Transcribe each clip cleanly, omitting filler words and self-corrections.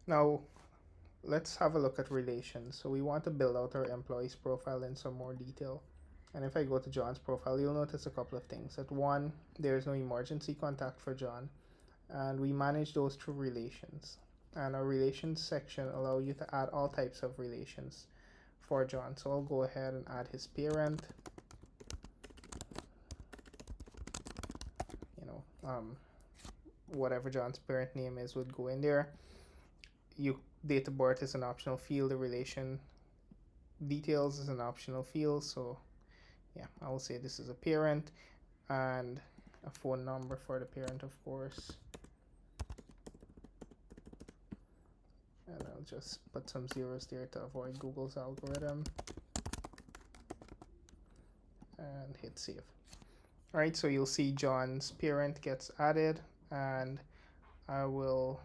Now, let's have a look at relations. So we want to build out our employee's profile in some more detail. And if I go to John's profile, you'll notice a couple of things. At one, there's no emergency contact for John, and we manage those through relations. And our relations section allow you to add all types of relations for John. So I'll go ahead and add his parent. You know, whatever John's parent name is would go in there. Date of birth is an optional field. The relation details is an optional field. So yeah, I will say this is a parent, and a phone number for the parent, of course. And I'll just put some zeros there to avoid Google's algorithm, and hit save. All right, so you'll see John's parent gets added, and I will,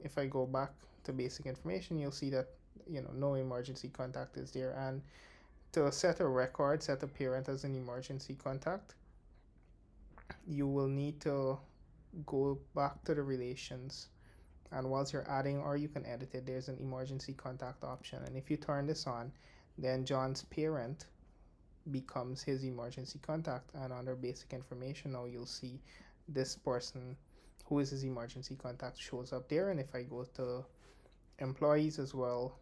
if I go back to basic information, you'll see that no emergency contact is there. And to set a record, set a parent as an emergency contact, you will need to go back to the relations, and whilst you're adding, or you can edit it, there's an emergency contact option, and if you turn this on, then John's parent becomes his emergency contact. And under basic information, now you'll see this person who is his emergency contact shows up there. And if I go to employees as well,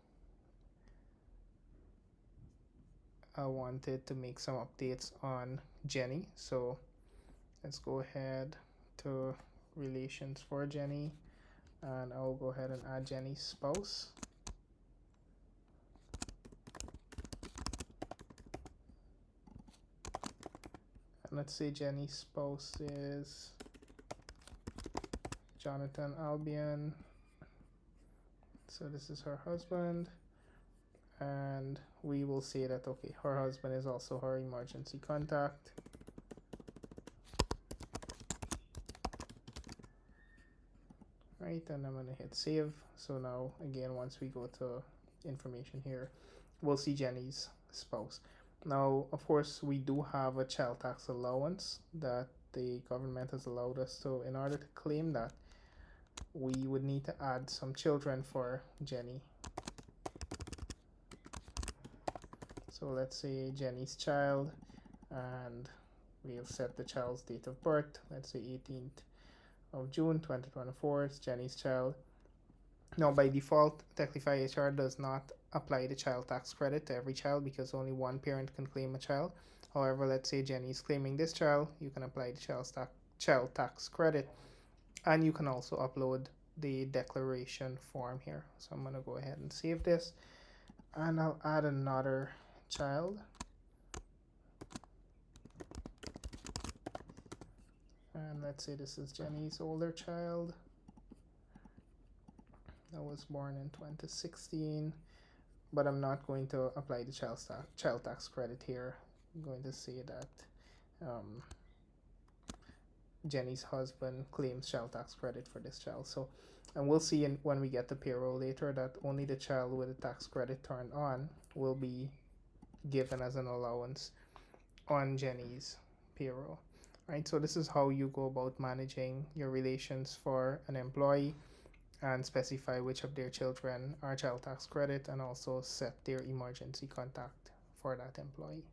I wanted to make some updates on Jenny, so let's go ahead to relations for Jenny, and I'll go ahead and add Jenny's spouse. And let's say Jenny's spouse is Jonathan Albion. So this is her husband, and we will say that, okay, her husband is also her emergency contact. Right, and I'm gonna hit save. So now again, once we go to information here, we'll see Jenny's spouse. Now, of course, we do have a child tax allowance that the government has allowed us to. In order to claim that, we would need to add some children for Jenny. So let's say Jenny's child, and we'll set the child's date of birth. Let's say 18th of June 2024. It's Jenny's child. Now, by default, Techlify HR does not apply the child tax credit to every child because only one parent can claim a child. However, let's say Jenny is claiming this child, you can apply the child tax credit, and you can also upload the declaration form here. So I'm going to go ahead and save this, and I'll add another child. And let's say this is Jenny's older child that was born in 2016, but I'm not going to apply the child tax credit here. I'm going to say that Jenny's husband claims child tax credit for this child. So, and we'll see when we get the payroll later that only the child with the tax credit turned on will be given as an allowance on Jenny's payroll. Right, so this is how you go about managing your relations for an employee, and specify which of their children are child tax credit, and also set their emergency contact for that employee.